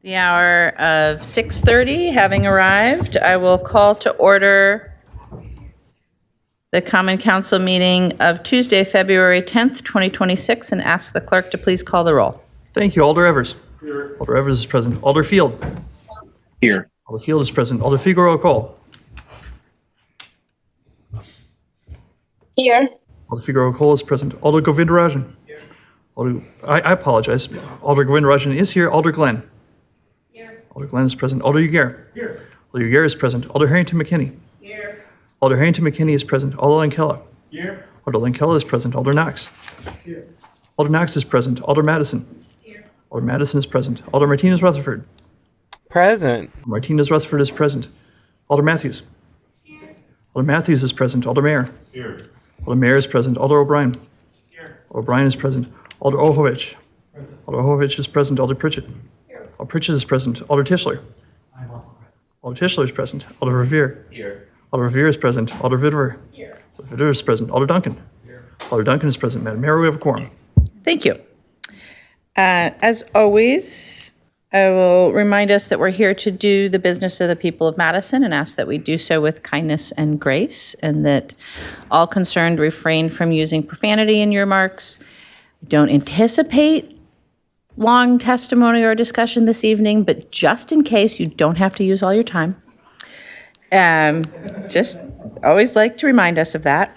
The hour of 6:30 having arrived, I will call to order the Common Council meeting of Tuesday, February 10th, 2026, and ask the clerk to please call the roll. Thank you. Alder Evers. Here. Alder Evers is present. Alder Field. Here. Alder Field is present. Alder Figueroa Cole. Here. Alder Figueroa Cole is present. Alder Govindarajan. Here. I apologize. Alder Govindarajan is here. Alder Glenn. Here. Alder Glenn is present. Alder Uguer. Here. Alder Uguer is present. Alder Harrington McKinney. Here. Alder Harrington McKinney is present. Alder Lankella. Here. Alder Lankella is present. Alder Knox. Here. Alder Knox is present. Alder Madison. Here. Alder Madison is present. Alder Martinez Rutherford. Present. Martinez Rutherford is present. Alder Matthews. Here. Alder Matthews is present. Alder Mayer. Here. Alder Mayer is present. Alder O'Brien. Here. Alder O'Brien is present. Alder Ohovich. Present. Alder Ohovich is present. Alder Pritchett. Here. Alder Pritchett is present. Alder Tischler. I am also present. Alder Tischler is present. Alder Revere. Here. Alder Revere is present. Alder Vidver. Here. Alder Vidver is present. Alder Duncan. Here. Alder Duncan is present. Madam Mayor, we have a quorum. Thank you. As always, I will remind us that we're here to do the business of the people of Madison and ask that we do so with kindness and grace, and that all concerned refrain from using profanity in your remarks. Don't anticipate long testimony or discussion this evening, but just in case, you don't have to use all your time. Just always like to remind us of that.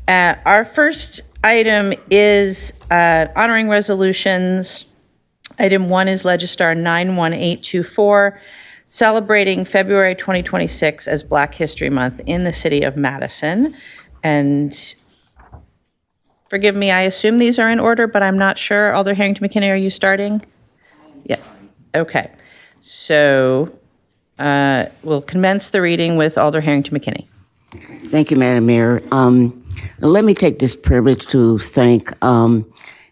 Our first item is honoring resolutions. Item 1 is Legistar 91824, celebrating February 2026 as Black History Month in the city of Madison. And forgive me, I assume these are in order, but I'm not sure. Alder Harrington McKinney, are you starting? Yeah. Okay. So we'll commence the reading with Alder Harrington McKinney. Thank you, Madam Mayor. Let me take this privilege to thank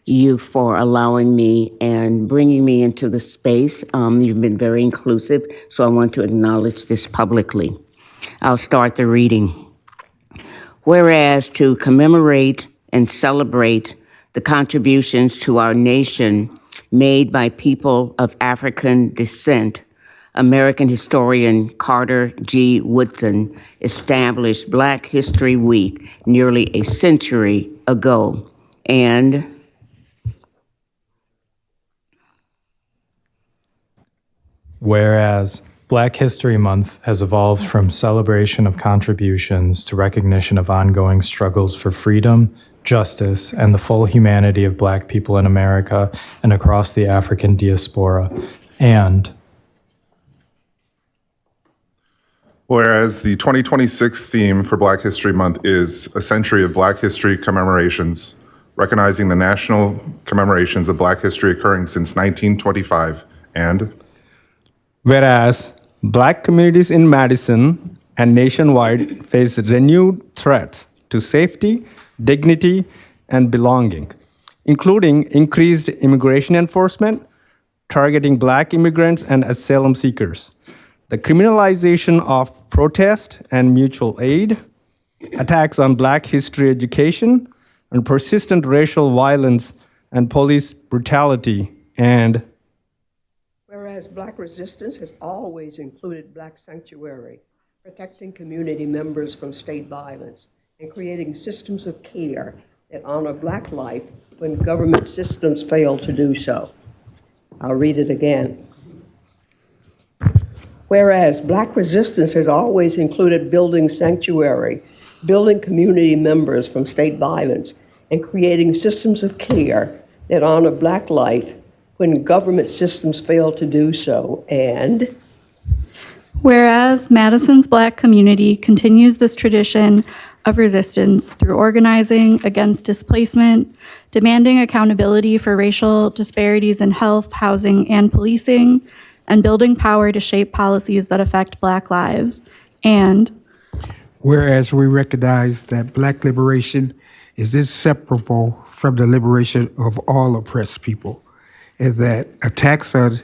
you for allowing me and bringing me into the space. You've been very inclusive, so I want to acknowledge this publicly. I'll start the reading. Whereas to commemorate and celebrate the contributions to our nation made by people of African descent, American historian Carter G. Woodson established Black History Week nearly a century ago. And whereas Black History Month has evolved from celebration of contributions to recognition of ongoing struggles for freedom, justice, and the full humanity of Black people in America and across the African diaspora. And whereas the 2026 theme for Black History Month is a century of Black history commemorations, recognizing the national commemorations of Black history occurring since 1925. And whereas Black communities in Madison and nationwide face renewed threats to safety, dignity, and belonging, including increased immigration enforcement, targeting Black immigrants and asylum seekers, the criminalization of protest and mutual aid, attacks on Black history education, and persistent racial violence and police brutality. And whereas Black resistance has always included Black sanctuary, protecting community members from state violence, and creating systems of care that honor Black life when government systems fail to do so. I'll read it again. Whereas Black resistance has always included building sanctuary, building community members from state violence, and creating systems of care that honor Black life when government systems fail to do so. And whereas Madison's Black community continues this tradition of resistance through organizing against displacement, demanding accountability for racial disparities in health, housing, and policing, and building power to shape policies that affect Black lives. And whereas we recognize that Black liberation is inseparable from the liberation of all oppressed people, and that attacks on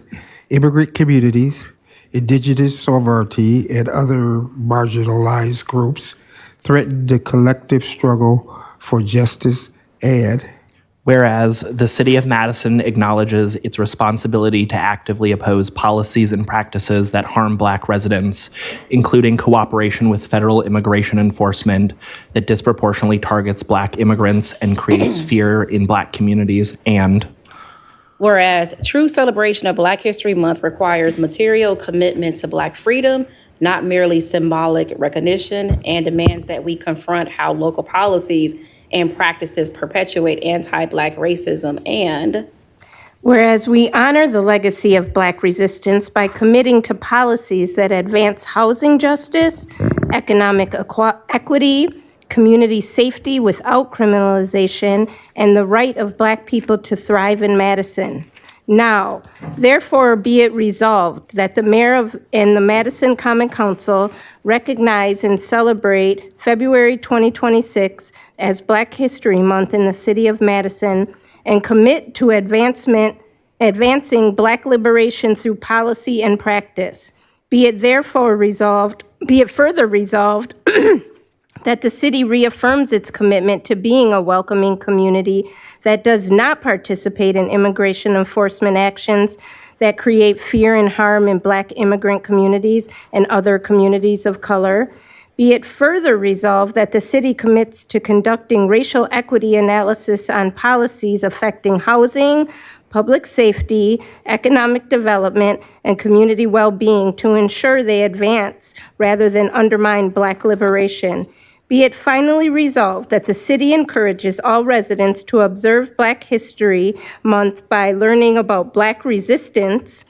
immigrant communities, indigenous sovereignty, and other marginalized groups threaten the collective struggle for justice. And Whereas the City of Madison acknowledges its responsibility to actively oppose policies and practices that harm Black residents, including cooperation with federal immigration enforcement that disproportionately targets Black immigrants and creates fear in Black communities, and whereas true celebration of Black History Month requires material commitment to Black freedom, not merely symbolic recognition, and demands that we confront how local policies and practices perpetuate anti-Black racism, and whereas we honor the legacy of Black resistance by committing to policies that advance housing justice, economic equity, community safety without criminalization, and the right of Black people to thrive in Madison. Now, therefore, be it resolved that the mayor and the Madison Common Council recognize and celebrate February 2026 as Black History Month in the city of Madison and commit to advancing Black liberation through policy and practice. Be it further resolved that the city reaffirms its commitment to being a welcoming community that does not participate in immigration enforcement actions that create fear and harm in Black immigrant communities and other communities of color. Be it further resolved that the city commits to conducting racial equity analysis on policies affecting housing, public safety, economic development, and community well-being to ensure they advance rather than undermine Black liberation. Be it finally resolved that the city encourages all residents to observe Black History Month by learning about Black resistance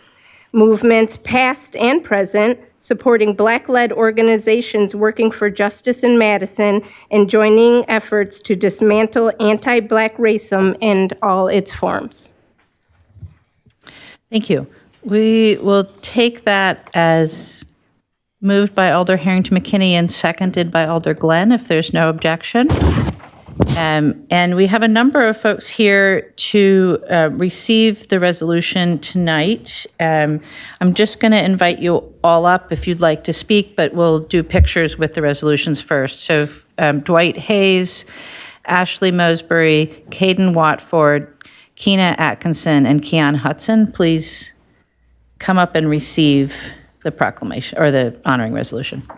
movements past and present, supporting Black-led organizations working for justice in Madison, and joining efforts to dismantle anti-Black racism in all its forms. Thank you. We will take that as moved by Alder Harrington McKinney and seconded by Alder Glenn, if there's no objection. And we have a number of folks here to receive the resolution tonight. I'm just going to invite you all up if you'd like to speak, but we'll do pictures with the resolutions first. So Dwight Hayes, Ashley Mosbury, Caden Watford, Keena Atkinson, and Keon Hudson, please come up and receive the proclamation or the honoring resolution.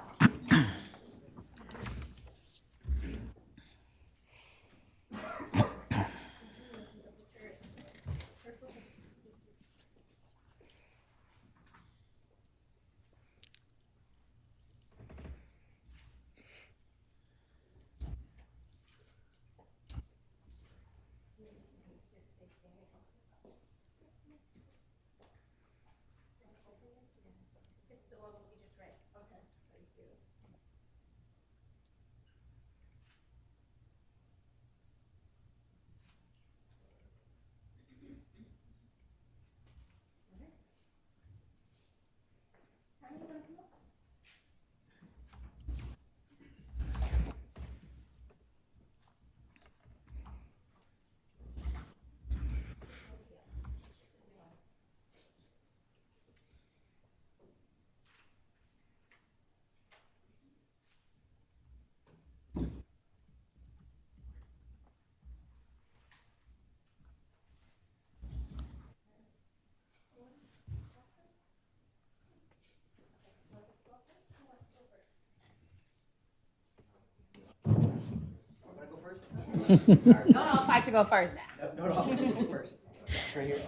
I'll fight to go first now.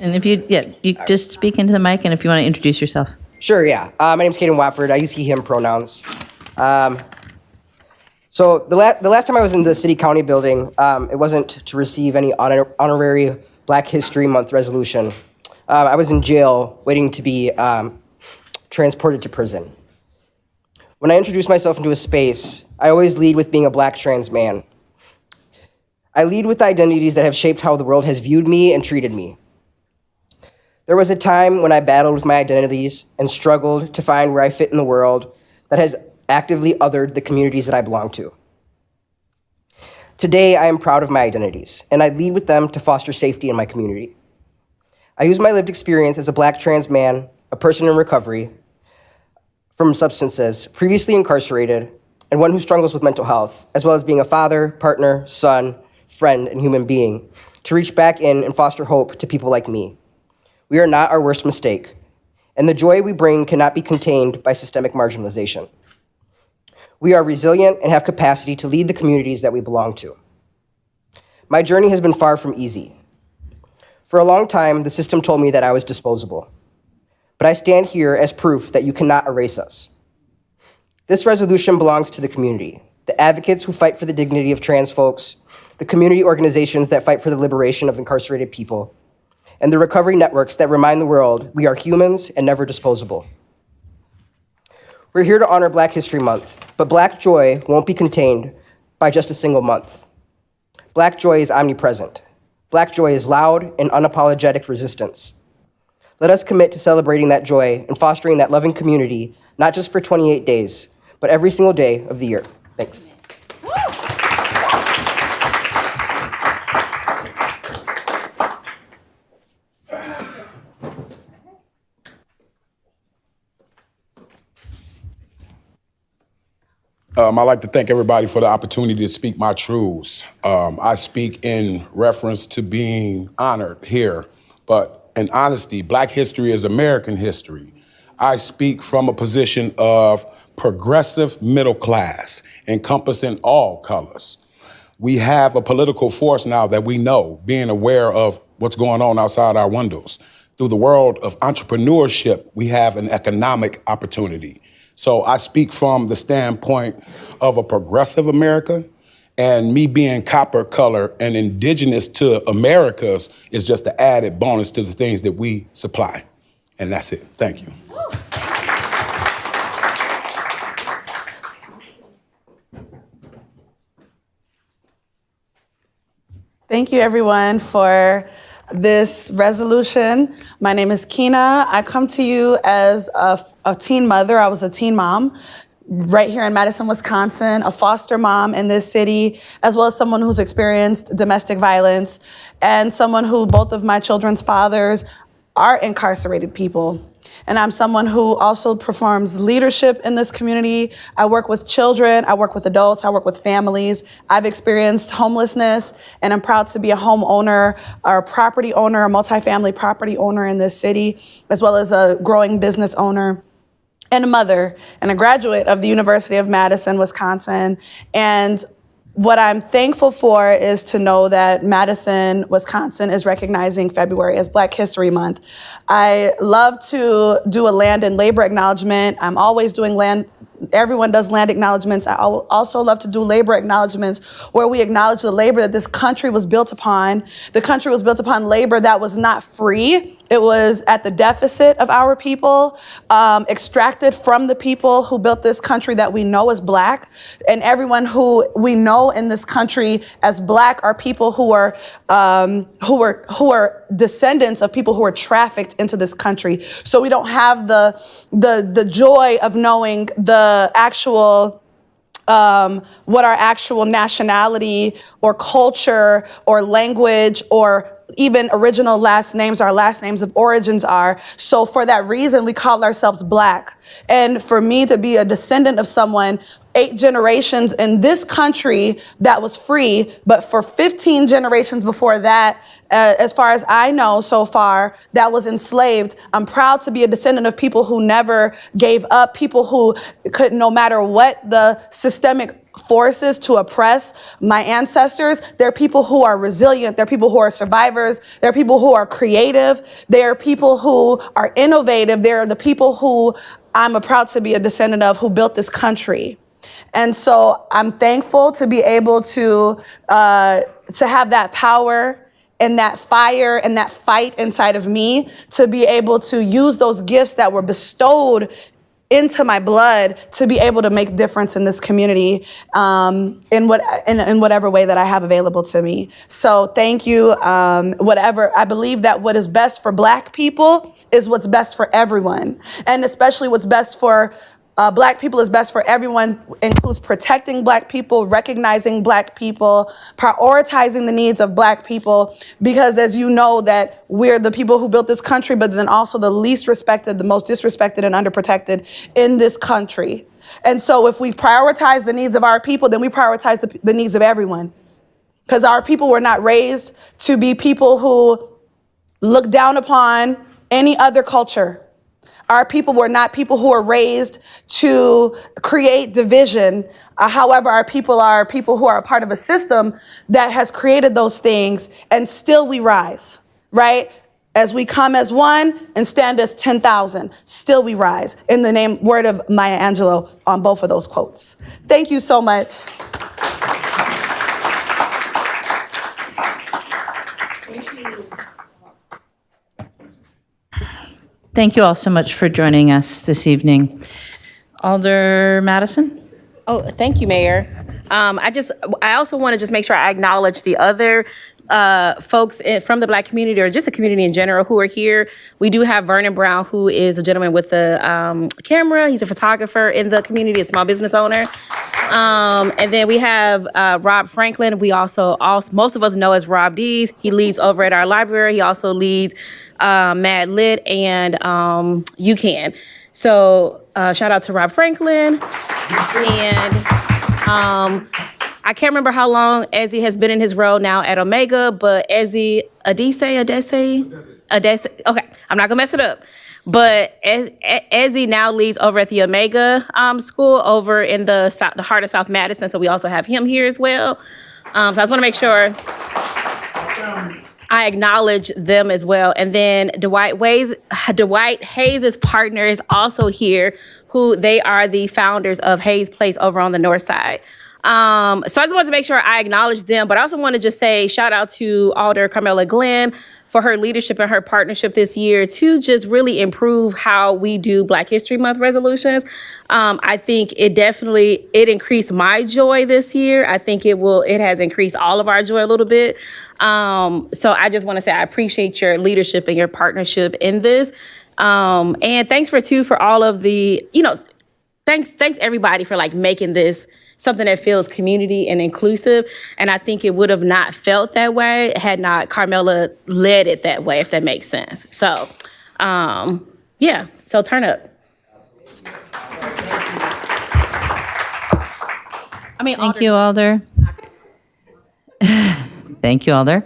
And if you just speak into the mic, and if you want to introduce yourself. Sure, yeah. My name's Caden Watford. I use he, him pronouns. So the last time I was in the city county building, it wasn't to receive any honorary Black History Month resolution. I was in jail waiting to be transported to prison. When I introduce myself into a space, I always lead with being a Black trans man. I lead with the identities that have shaped how the world has viewed me and treated me. There was a time when I battled with my identities and struggled to find where I fit in the world that has actively othered the communities that I belong to. Today, I am proud of my identities, and I lead with them to foster safety in my community. I use my lived experience as a Black trans man, a person in recovery from substances, previously incarcerated, and one who struggles with mental health, as well as being a father, partner, son, friend, and human being, to reach back in and foster hope to people like me. We are not our worst mistake, and the joy we bring cannot be contained by systemic marginalization. We are resilient and have capacity to lead the communities that we belong to. My journey has been far from easy. For a long time, the system told me that I was disposable, but I stand here as proof that you cannot erase us. This resolution belongs to the community, the advocates who fight for the dignity of trans folks, the community organizations that fight for the liberation of incarcerated people, and the recovery networks that remind the world we are humans and never disposable. We're here to honor Black History Month, but Black joy won't be contained by just a single month. Black joy is omnipresent. Black joy is loud and unapologetic resistance. Let us commit to celebrating that joy and fostering that loving community, not just for 28 days, but every single day of the year. Thanks. I'd like to thank everybody for the opportunity to speak my truths. I speak in reference to being honored here, but in honesty, Black history is American history. I speak from a position of progressive middle class, encompassing all colors. We have a political force now that we know, being aware of what's going on outside our windows. Through the world of entrepreneurship, we have an economic opportunity. So I speak from the standpoint of a progressive America, and me being copper color and indigenous to Americas is just the added bonus to the things that we supply. And that's it. Thank you. Thank you, everyone, for this resolution. My name is Kina. I come to you as a teen mother. I was a teen mom right here in Madison, Wisconsin, a foster mom in this city, as well as someone who's experienced domestic violence, and someone who both of my children's fathers are incarcerated people. And I'm someone who also performs leadership in this community. I work with children, I work with adults, I work with families. I've experienced homelessness, and I'm proud to be a homeowner, or a property owner, a multifamily property owner in this city, as well as a growing business owner, and a mother, and a graduate of the University of Madison, Wisconsin. And what I'm thankful for is to know that Madison, Wisconsin is recognizing February as Black History Month. I love to do a land and labor acknowledgement. I'm always doing everyone does land acknowledgements. I also love to do labor acknowledgements where we acknowledge the labor that this country was built upon. The country was built upon labor that was not free. It was at the deficit of our people, extracted from the people who built this country that we know as Black. And everyone who we know in this country as Black are people who are descendants of people who were trafficked into this country. So we don't have the joy of knowing the actual what our actual nationality or culture or language or even original last names, our last names of origins are. So for that reason, we call ourselves Black. And for me to be a descendant of someone 8 generations in this country that was free, but for 15 generations before that, as far as I know so far, that was enslaved. I'm proud to be a descendant of people who never gave up, people who could, no matter what the systemic forces to oppress my ancestors, they're people who are resilient, they're people who are survivors, they're people who are creative, they're people who are innovative, they're the people who I'm proud to be a descendant of who built this country. And so I'm thankful to be able to have that power and that fire and that fight inside of me to be able to use those gifts that were bestowed into my blood to be able to make difference in this community in whatever way that I have available to me. So thank you. I believe that what is best for Black people is what's best for everyone, and especially what's best for Black people is best for everyone, includes protecting Black people, recognizing Black people, prioritizing the needs of Black people, because as you know that we're the people who built this country, but then also the least respected, the most disrespected and underprotected in this country. And so if we prioritize the needs of our people, then we prioritize the needs of everyone. because our people were not raised to be people who look down upon any other culture. Our people were not people who are raised to create division. However, our people are people who are a part of a system that has created those things, and still we rise, right? As we come as one and stand as 10,000, still we rise. In the word of Maya Angelou on both of those quotes. Thank you so much. Thank you all so much for joining us this evening. Alder Madison? Oh, thank you, Mayor. I also want to just make sure I acknowledge the other folks from the Black community, or just the community in general, who are here. We do have Vernon Brown, who is a gentleman with the camera. He's a photographer in the community, a small business owner. And then we have Rob Franklin. We also most of us know as Rob Dees. He leads over at our library. He also leads Mad Lit and UCAN. So shout out to Rob Franklin. And I can't remember how long Ezzy has been in his role now at Omega, but Ezzy Adese, okay, I'm not gonna mess it up. But Ezzy now leads over at the Omega school over in the heart of South Madison, so we also have him here as well. So I just wanna make sure I acknowledge them as well. And then Dwight Hayes' partner is also here, who they are the founders of Hayes Place over on the north side. So I just wanted to make sure I acknowledge them, but I also want to just say shout out to Alder Carmela Glenn for her leadership and her partnership this year to just really improve how we do Black History Month resolutions. I think it increased my joy this year. I think it has increased all of our joy a little bit. So I just want to say I appreciate your leadership and your partnership in this. And thanks for all of the, thanks everybody for making this something that feels community and inclusive. And I think it would have not felt that way had not Carmela led it that way, if that makes sense. So, so turn up. Thank you, Alder. Thank you, Alder.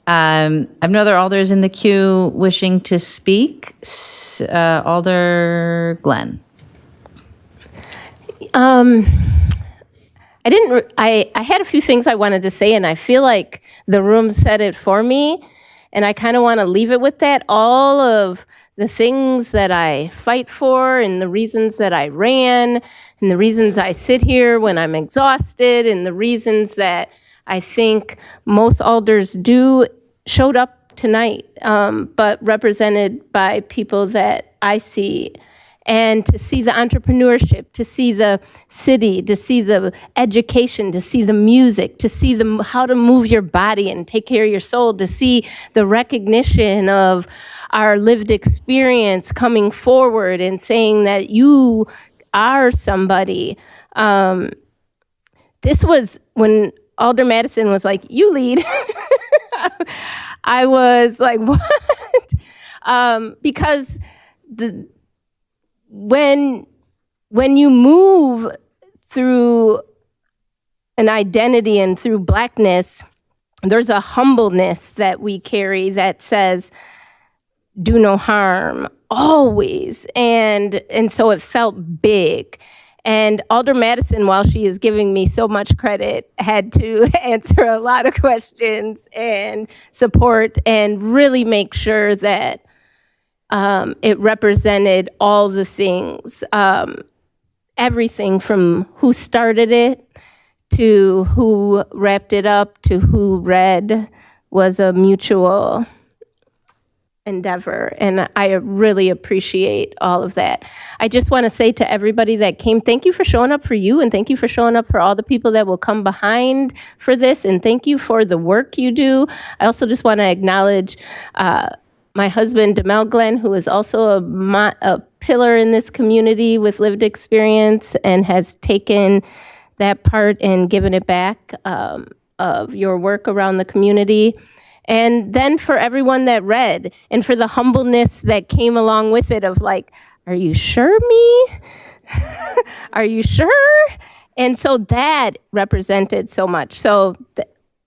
I have no other alders in the queue wishing to speak. Alder Glenn. I had a few things I wanted to say, and I feel like the room said it for me, and I kind of want to leave it with that. All of the things that I fight for, and the reasons that I ran, and the reasons I sit here when I'm exhausted, and the reasons that I think most alders showed up tonight, but represented by people that I see. And to see the entrepreneurship, to see the city, to see the education, to see the music, to see how to move your body and take care of your soul, to see the recognition of our lived experience coming forward and saying that you are somebody. This was when Alder Madison was like, "You lead." I was like, "What?" Because when you move through an identity and through Blackness, there's a humbleness that we carry that says, do no harm, always. And so it felt big. And Alder Madison, while she is giving me so much credit, had to answer a lot of questions and support and really make sure that it represented all the things, everything from who started it to who wrapped it up to who read was a mutual endeavor. And I really appreciate all of that. I just want to say to everybody that came, thank you for showing up for you, and thank you for showing up for all the people that will come behind for this, and thank you for the work you do. I also just want to acknowledge my husband, Demel Glenn, who is also a pillar in this community with lived experience and has taken that part and given it back of your work around the community. And then for everyone that read, and for the humbleness that came along with it of like, are you sure, me? Are you sure? And so that represented so much. So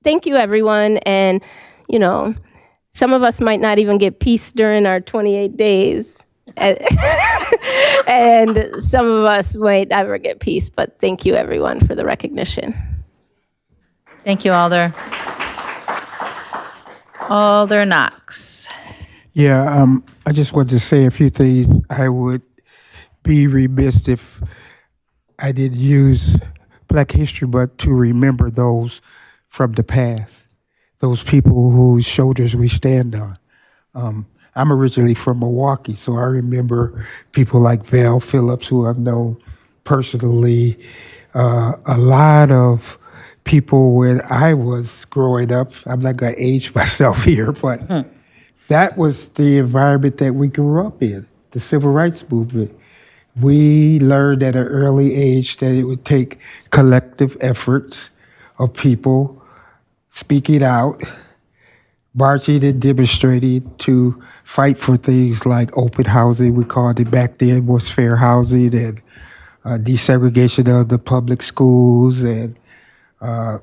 thank you, everyone. And, you know, some of us might not even get peace during our 28 days. And some of us might never get peace, but thank you, everyone, for the recognition. Thank you, Alder. Alder Knox. Yeah, I just wanted to say a few things. I would be remiss if I didn't use Black History Month to remember those from the past, those people whose shoulders we stand on. I'm originally from Milwaukee, so I remember people like Val Phillips, who I've known personally, a lot of people when I was growing up. I'm not going to age myself here, but that was the environment that we grew up in, the civil rights movement. We learned at an early age that it would take collective efforts of people speaking out, marching and demonstrating to fight for things like open housing, we called it back then, was fair housing, and desegregation of the public schools. And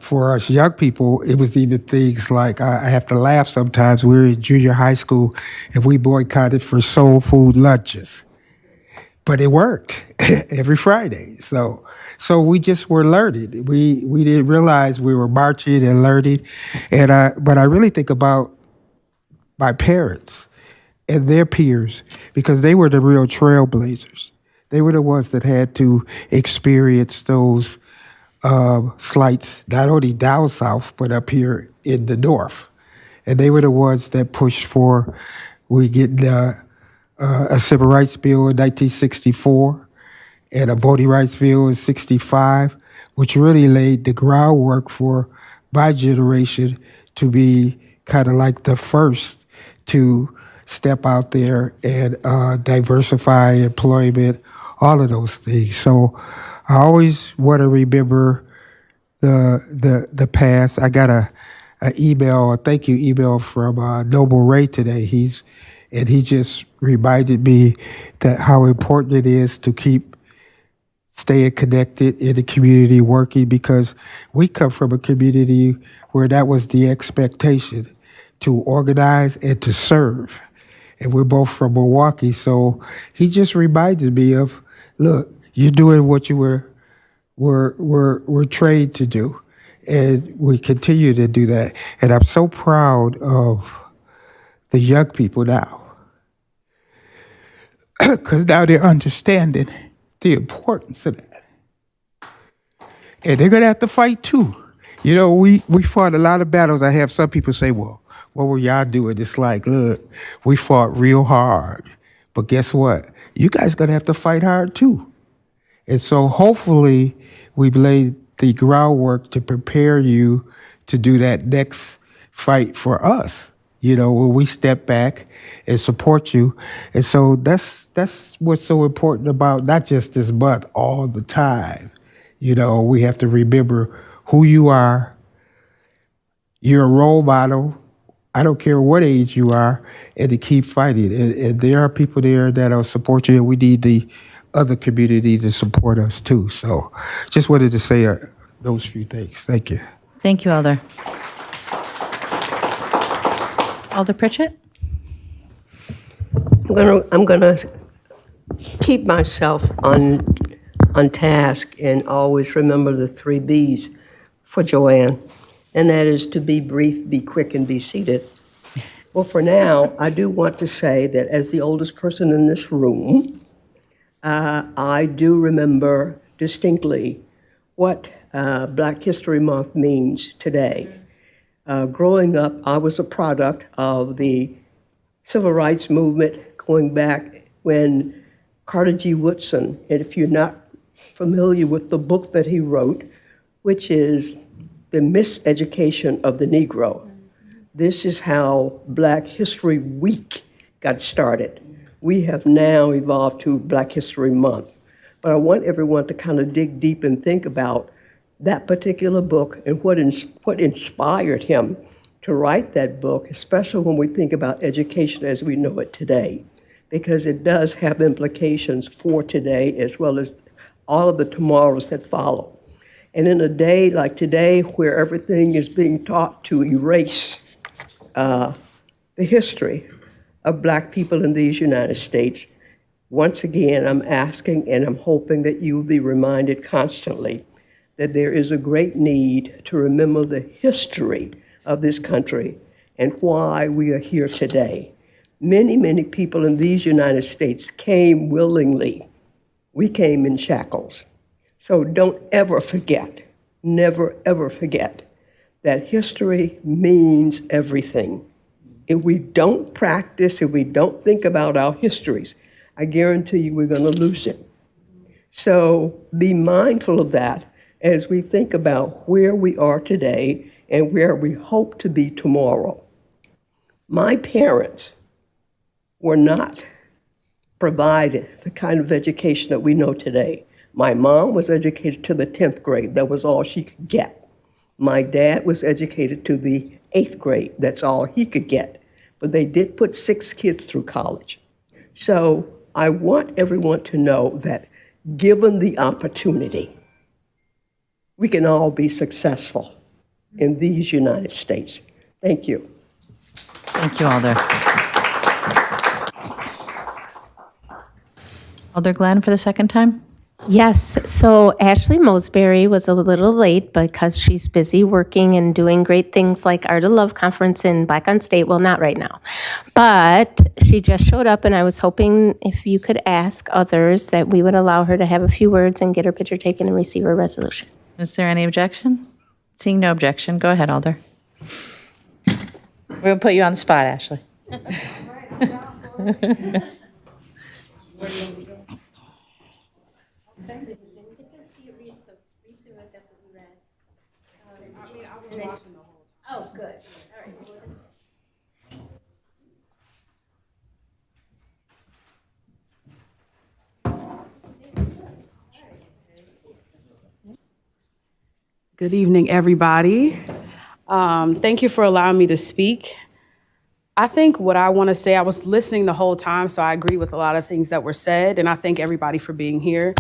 for us young people, it was even things like, I have to laugh sometimes, we were in junior high school and we boycotted for soul food lunches. But it worked every Friday. So we just were learning. We didn't realize we were marching and learning. But I really think about my parents and their peers, because they were the real trailblazers. They were the ones that had to experience those slights, not only down south, but up here in the north. And they were the ones that pushed for, we get a civil rights bill in 1964 and a voting rights bill in 65, which really laid the groundwork for my generation to be kind of like the first to step out there and diversify employment, all of those things. So I always want to remember the past. I got a email, a thank you email from Noble Ray today. He just reminded me that how important it is to keep staying connected in the community, working, because we come from a community where that was the expectation, to organize and to serve. And we're both from Milwaukee, so he just reminded me of, look, you're doing what you were trained to do, and we continue to do that. And I'm so proud of the young people now, because now they're understanding the importance of that. And they're going to have to fight too. You know, we fought a lot of battles. I have some people say, well, what were y'all doing? It's like, look, we fought real hard. But guess what? You guys going to have to fight hard too. And so hopefully we've laid the groundwork to prepare you to do that next fight for us, you know, where we step back and support you. And so that's what's so important about not just this month, all the time. You know, we have to remember who you are. You're a role model. I don't care what age you are, and to keep fighting. And there are people there that'll support you, and we need the other community to support us too. So just wanted to say those few things. Thank you. Thank you, Alder. Alder Pritchett? I'm gonna keep myself on task and always remember the 3 B's for Joanne, and that is to be brief, be quick, and be seated. Well, for now, I do want to say that as the oldest person in this room, I do remember distinctly what Black History Month means today. Growing up, I was a product of the civil rights movement going back when Carter G. Woodson, and if you're not familiar with the book that he wrote, which is The Miseducation of the Negro. This is how Black History Week got started. We have now evolved to Black History Month. But I want everyone to kind of dig deep and think about that particular book and what inspired him to write that book, especially when we think about education as we know it today, because it does have implications for today as well as all of the tomorrows that follow. And in a day like today, where everything is being taught to erase the history of Black people in these United States, once again, I'm asking and I'm hoping that you will be reminded constantly that there is a great need to remember the history of this country and why we are here today. Many, many people in these United States came willingly. We came in shackles. So don't ever forget, never ever forget, that history means everything. If we don't practice, if we don't think about our histories, I guarantee you we're going to lose it. So be mindful of that as we think about where we are today and where we hope to be tomorrow. My parents were not provided the kind of education that we know today. My mom was educated to the 10th grade. That was all she could get. My dad was educated to the 8th grade. That's all he could get. But they did put 6 kids through college. So I want everyone to know that given the opportunity, we can all be successful in these United States. Thank you. Thank you, Alder. Alder Glenn for the second time? Yes, so Ashley Mosberry was a little late because she's busy working and doing great things like Art of Love Conference in Black on State. Well, not right now, but she just showed up and I was hoping if you could ask others that we would allow her to have a few words and get her picture taken and receive her resolution. Is there any objection? Seeing no objection, go ahead, Alder. We'll put you on the spot, Ashley. Oh, good. Good evening, everybody. Thank you for allowing me to speak. I think what I want to say, I was listening the whole time, so I agree with a lot of things that were said, and I thank everybody for being here.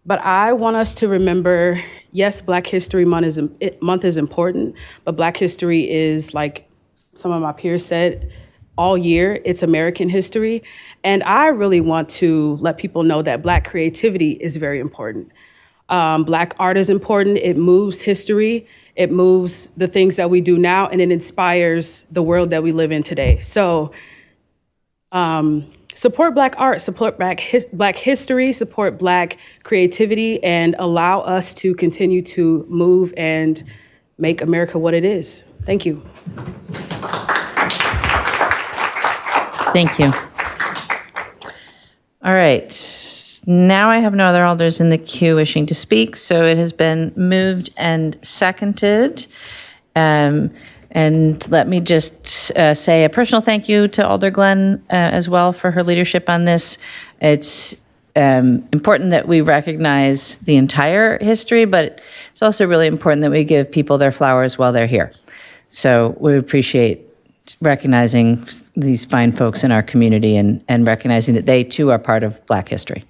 But I want us to remember, yes, Black History Month is important, but Black history is, like some of my peers said, all year, it's American history. And I really want to let people know that Black creativity is very important. Black art is important. It moves history. It moves the things that we do now, and it inspires the world that we live in today. So support Black art, support Black history, support Black creativity, and allow us to continue to move and make America what it is. Thank you. Thank you. All right. Now I have no other alders in the queue wishing to speak, so it has been moved and seconded. And let me just say a personal thank you to Alder Glenn as well for her leadership on this. It's important that we recognize the entire history, but it's also really important that we give people their flowers while they're here. So we appreciate recognizing these fine folks in our community and recognizing that they too are part of Black history.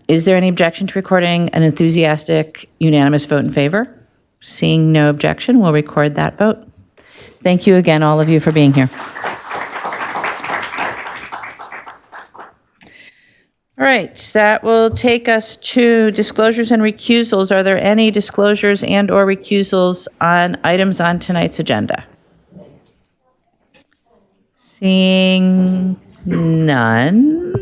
Is there any objection to recording an enthusiastic, unanimous vote in favor? Seeing no objection, we'll record that vote. Thank you again, all of you, for being here. All right, that will take us to disclosures and recusals. Are there any disclosures and or recusals on items on tonight's agenda? Seeing none.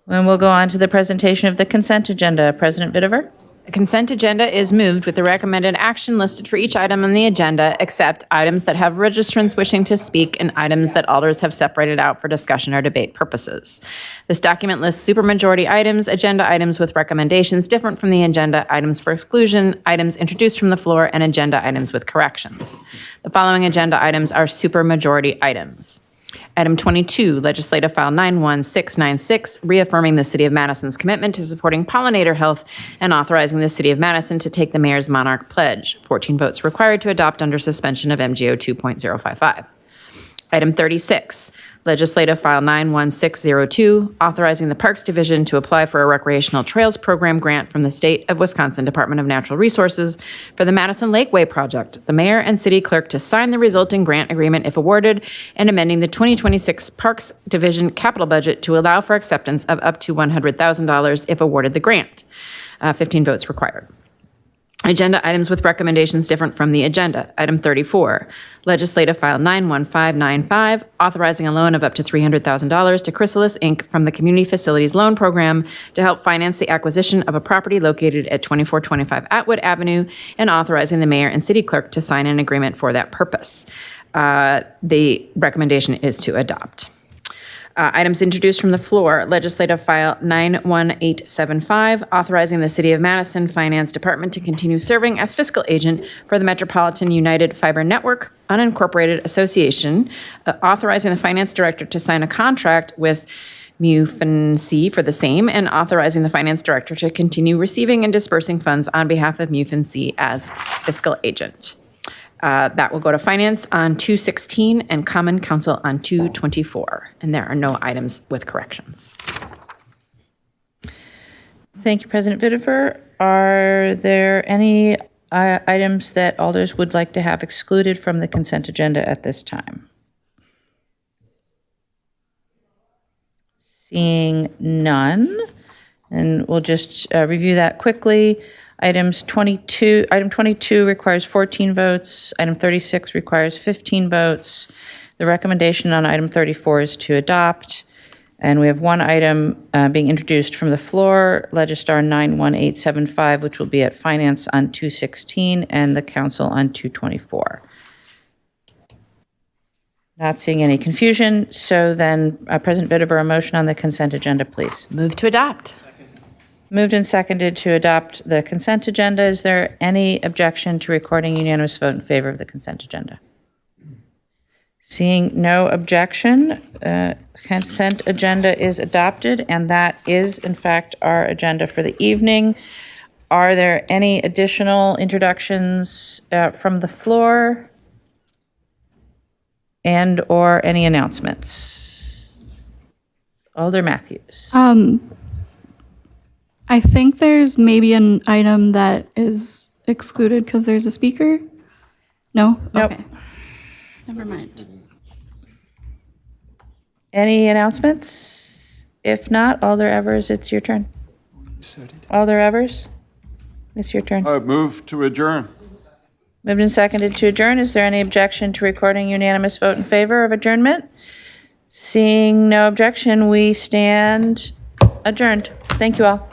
And we'll go on to the presentation of the consent agenda. President Vitiver? The consent agenda is moved with the recommended action listed for each item on the agenda, except items that have registrants wishing to speak and items that alders have separated out for discussion or debate purposes. This document lists supermajority items, agenda items with recommendations different from the agenda, items for exclusion, items introduced from the floor, and agenda items with corrections. The following agenda items are supermajority items. Item 22, Legislative File 91696, reaffirming the City of Madison's commitment to supporting pollinator health and authorizing the City of Madison to take the Mayor's Monarch Pledge. 14 votes required to adopt under suspension of MGO 2.055. Item 36, Legislative File 91602, authorizing the Parks Division to apply for a recreational trails program grant from the State of Wisconsin Department of Natural Resources for the Madison Lakeway project. The mayor and city clerk to sign the resulting grant agreement if awarded, and amending the 2026 Parks Division capital budget to allow for acceptance of up to $100,000 if awarded the grant. 15 votes required. Agenda items with recommendations different from the agenda. Item 34, Legislative File 91595, authorizing a loan of up to $300,000 to Chrysalis, Inc. from the Community Facilities Loan Program to help finance the acquisition of a property located at 2425 Atwood Avenue, and authorizing the mayor and city clerk to sign an agreement for that purpose. The recommendation is to adopt. Items introduced from the floor, Legislative File 91875, authorizing the City of Madison Finance Department to continue serving as fiscal agent for the Metropolitan United Fiber Network Unincorporated Association, authorizing the finance director to sign a contract with MUFNC for the same, and authorizing the finance director to continue receiving and dispersing funds on behalf of MUFNC as fiscal agent. That will go to Finance on 216 and Common Council on 224. And there are no items with corrections. Thank you, President Vittifer. Are there any items that alders would like to have excluded from the consent agenda at this time? Seeing none, and we'll just review that quickly. Item 22 requires 14 votes. Item 36 requires 15 votes. The recommendation on item 34 is to adopt. And we have one item being introduced from the floor, Legistar 91875, which will be at Finance on 216 and the Council on 224. Not seeing any confusion. So then, President Vittifer, a motion on the consent agenda, please. Move to adopt. Moved and seconded to adopt the consent agenda. Is there any objection to recording unanimous vote in favor of the consent agenda? Seeing no objection, consent agenda is adopted, and that is, in fact, our agenda for the evening. Are there any additional introductions from the floor and/or any announcements? Alder Matthews. I think there's maybe an item that is excluded because there's a speaker? No? Nope. Okay. Never mind. Any announcements? If not, Alder Evers, it's your turn. Alder Evers, it's your turn. Move to adjourn. Moved and seconded to adjourn. Is there any objection to recording unanimous vote in favor of adjournment? Seeing no objection, we stand adjourned. Thank you all.